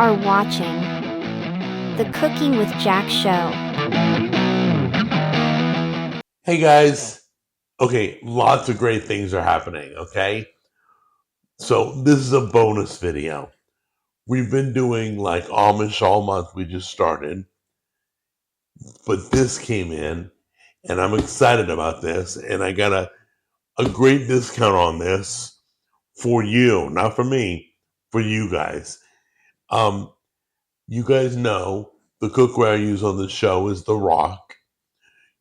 are watching the Cooking with Jack show. Hey guys, okay, lots of great things are happening, okay? So this is a bonus video. We've been doing like Amish all month, we just started, but this came in and I'm excited about this, and I got a great discount on this for you, not for me, for you guys. You guys know the cookware I use on the show is the Rock.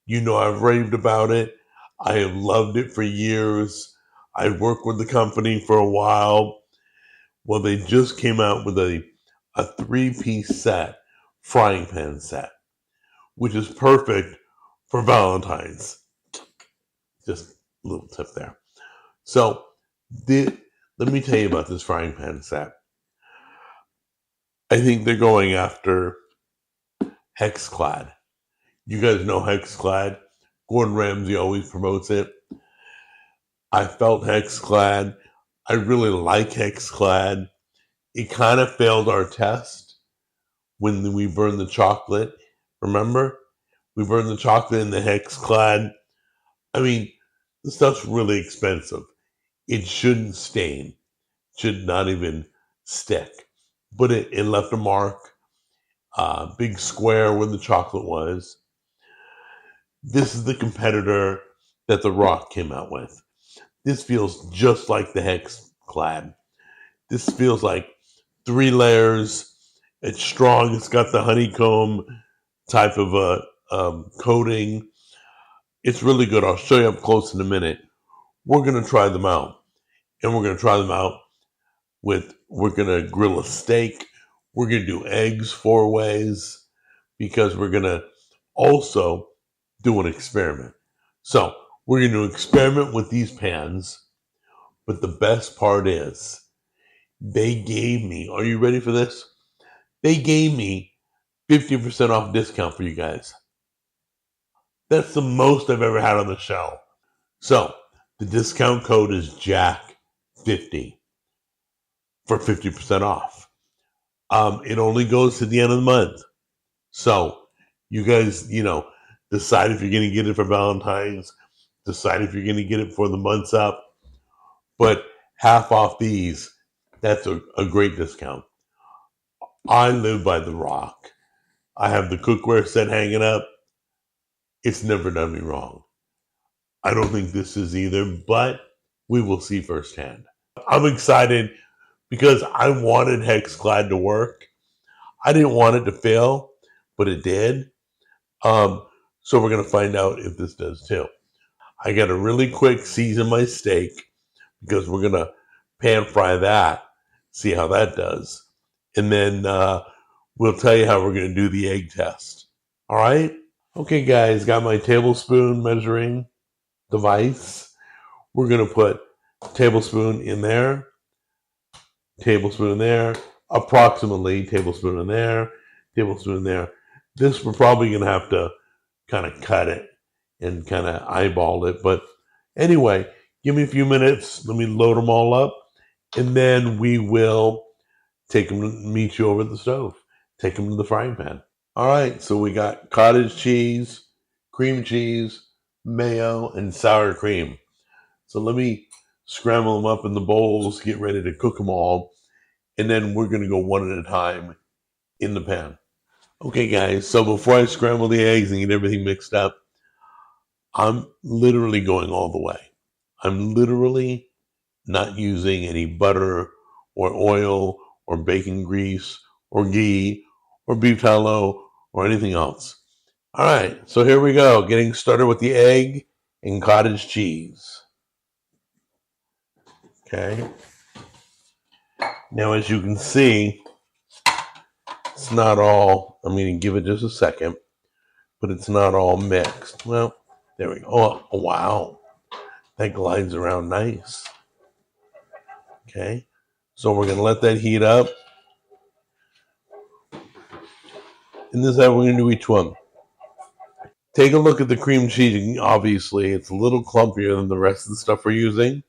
You know I've raved about it. I have loved it for years. I've worked with the company for a while. Well, they just came out with a three-piece set, frying pan set, which is perfect for Valentine's. Just a little tip there. So, let me tell you about this frying pan set. I think they're going after Clad. You guys know Clad. Gordon Ramsay always promotes it. I felt Clad. I really like Clad. It kind of failed our test when we burned the chocolate. Remember? We burned the chocolate in the Clad. I mean, the stuff's really expensive. It shouldn't stain. Should not even stick. But it left a mark. Big square where the chocolate was. This is the competitor that the Rock came out with. This feels just like the Clad. This feels like 3 layers. It's strong. It's got the honeycomb type of a coating. It's really good. I'll show you up close in a minute. We're going to try them out. And we're going to try them out with, we're going to grill a steak. We're going to do eggs 4 ways because we're going to also do an experiment. So we're going to experiment with these pans. But the best part is they gave me, are you ready for this? They gave me 50% off discount for you guys. That's the most I've ever had on the show. So the discount code is Jack50 for 50% off. It only goes to the end of the month. So you guys, decide if you're going to get it for Valentine's, decide if you're going to get it for the month's up. But half off these, that's a great discount. I live by the Rock. I have the cookware set hanging up. It's never done me wrong. I don't think this is either, but we will see firsthand. I'm excited because I wanted Clad to work. I didn't want it to fail, but it did. So we're going to find out if this does too. I got to really quick season my steak because we're going to pan fry that, see how that does. And then we'll tell you how we're going to do the egg test. All right? Okay, guys, got my tablespoon measuring device. We're going to put tablespoon in there, tablespoon in there, approximately tablespoon in there, tablespoon in there. This we're probably going to have to kind of cut it and kind of eyeball it. But anyway, give me a few minutes. Let me load them all up. And then we will take them to meet you over at the stove. Take them to the frying pan. All right, so we got cottage cheese, cream cheese, mayo, and sour cream. So let me scramble them up in the bowls, get ready to cook them all. And then we're going to go one at a time in the pan. Okay, guys, so before I scramble the eggs and get everything mixed up, I'm literally going all the way. I'm literally not using any butter or oil or bacon grease or ghee or beef tallow or anything else. All right, so here we go. Getting started with the egg and cottage cheese. Okay. Now, as you can see, it's not all, I'm going to give it just a second, but it's not all mixed. Well, there we go. Oh, wow. That glides around nice. Okay. So we're going to let that heat up. And this is how we're going to do each one. Take a look at the cream cheese. Obviously, it's a little clumpier than the rest of the stuff we're using.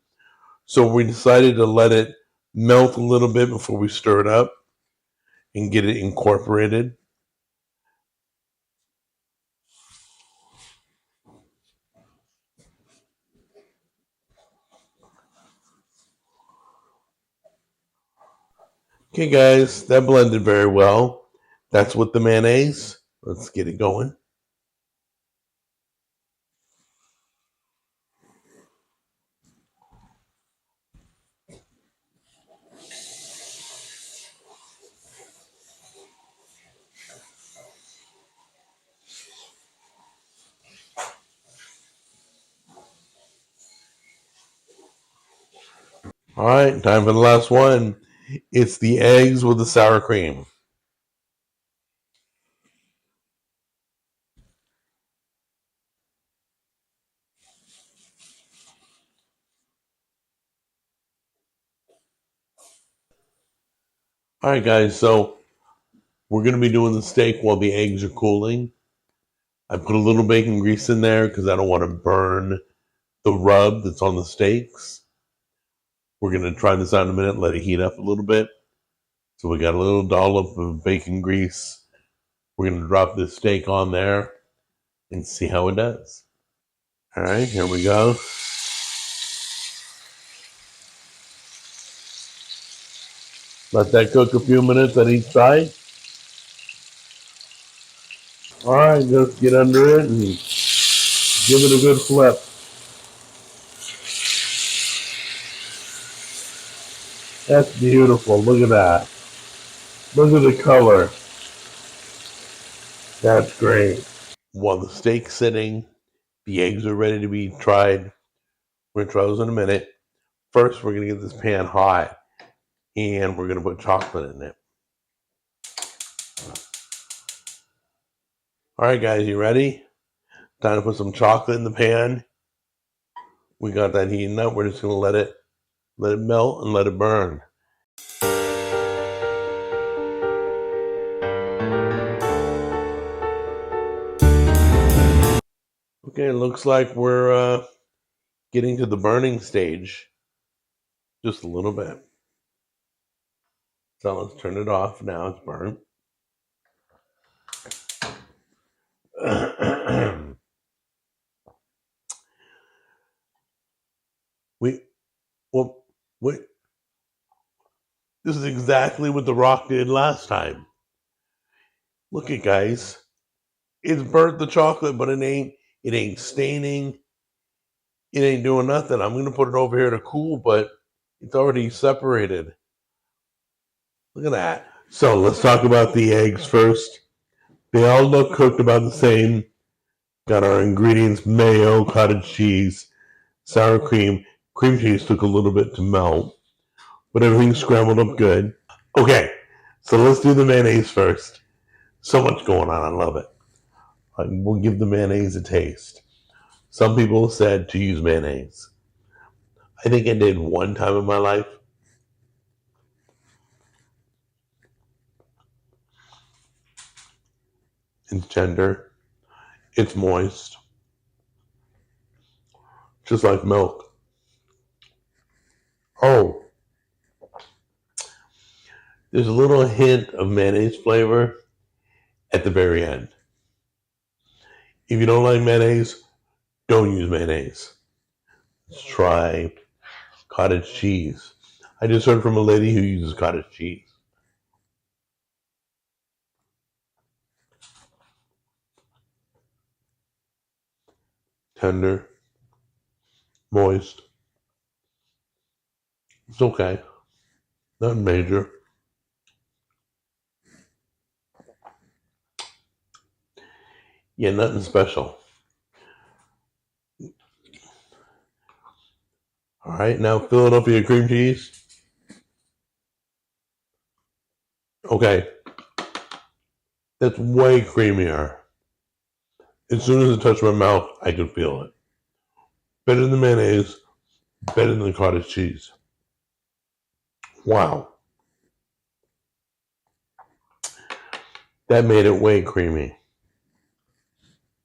So we decided to let it melt a little bit before we stir it up. and get it incorporated. Okay, guys, that blended very well. That's with the mayonnaise. Let's get it going. All right, time for the last one. It's the eggs with the sour cream. All right, guys, so we're going to be doing the steak while the eggs are cooling. I put a little bacon grease in there because I don't want to burn the rub that's on the steaks. We're going to try this out in a minute, let it heat up a little bit. So we got a little dollop of bacon grease. We're going to drop this steak on there and see how it does. All right, here we go. Let that cook a few minutes on each side. All right, just get under it and give it a good flip. That's beautiful. Look at that. Look at the color. That's great. While the steak's sitting, the eggs are ready to be tried. We're going to try those in a minute. First, we're going to get this pan hot, and we're going to put chocolate in it. All right, guys, you ready? Time to put some chocolate in the pan. We got that heating up. We're just going to let it melt and let it burn. Okay, it looks like we're getting to the burning stage. Just a little bit. So let's turn it off. Now it's burnt. we, well, wait. This is exactly what The Rock did last time. Look at, guys. It's burnt the chocolate, but it ain't staining. It ain't doing nothing. I'm gonna put it over here to cool, but it's already separated. Look at that. So let's talk about the eggs first. They all look cooked about the same. Got our ingredients: mayo, cottage cheese, sour cream. Cream cheese took a little bit to melt, but everything's scrambled up good. Okay, so let's do the mayonnaise first. So much going on. I love it. We'll give the mayonnaise a taste. Some people said to use mayonnaise. I think I did one time in my life. It's tender. It's moist. Just like milk. Oh, there's a little hint of mayonnaise flavor at the very end. If you don't like mayonnaise, don't use mayonnaise. Let's try cottage cheese. I just heard from a lady who uses cottage cheese. Tender, moist. It's okay. Nothing major. Yeah, nothing special. All right, now Philadelphia cream cheese. Okay, that's way creamier. As soon as it touched my mouth, I could feel it. Better than the mayonnaise, better than the cottage cheese. Wow. That made it way creamy.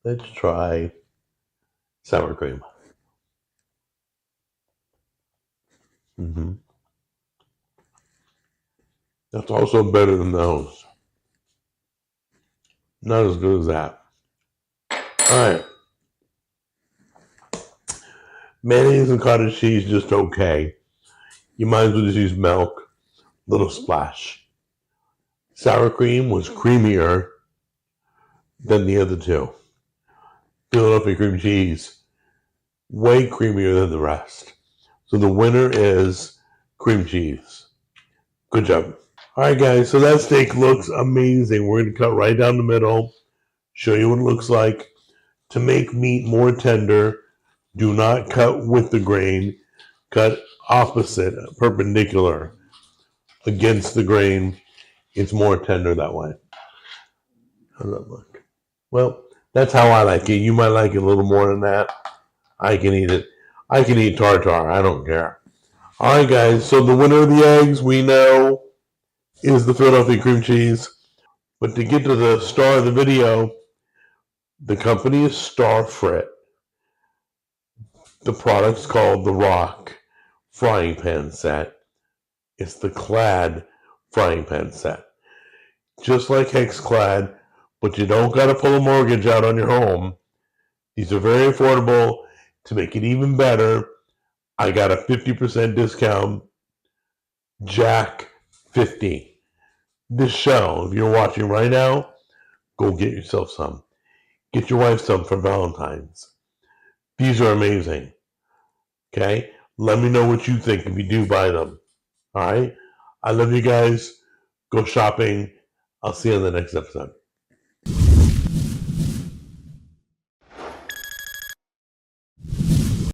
Let's try sour cream. Mm-hmm. That's also better than those. Not as good as that. Alright. Mayonnaise and cottage cheese, just okay. You might as well just use milk. Little splash. Sour cream was creamier than the other two. Philadelphia cream cheese, way creamier than the rest. So the winner is cream cheese. Good job. Alright guys, so that steak looks amazing. We're going to cut right down the middle, show you what it looks like. To make meat more tender, do not cut with the grain. Cut opposite, perpendicular against the grain. It's more tender that way. How does that look? Well, that's how I like it. You might like it a little more than that. I can eat it. I can eat tartare. I don't care. All right, guys. So the winner of the eggs, we know, is the Philadelphia cream cheese. But to get to the star of the video, the company is Starfrit. The product's called the Rock Frying Pan Set. It's the Clad Frying Pan Set. Just like Hex Clad, but you don't got to pull a mortgage out on your home. These are very affordable. To make it even better, I got a 50% discount. Jack 50. This show, if you're watching right now, go get yourself some. Get your wife some for Valentine's. These are amazing. Okay? Let me know what you think if you do buy them. Alright? I love you guys. Go shopping. I'll see you in the next episode.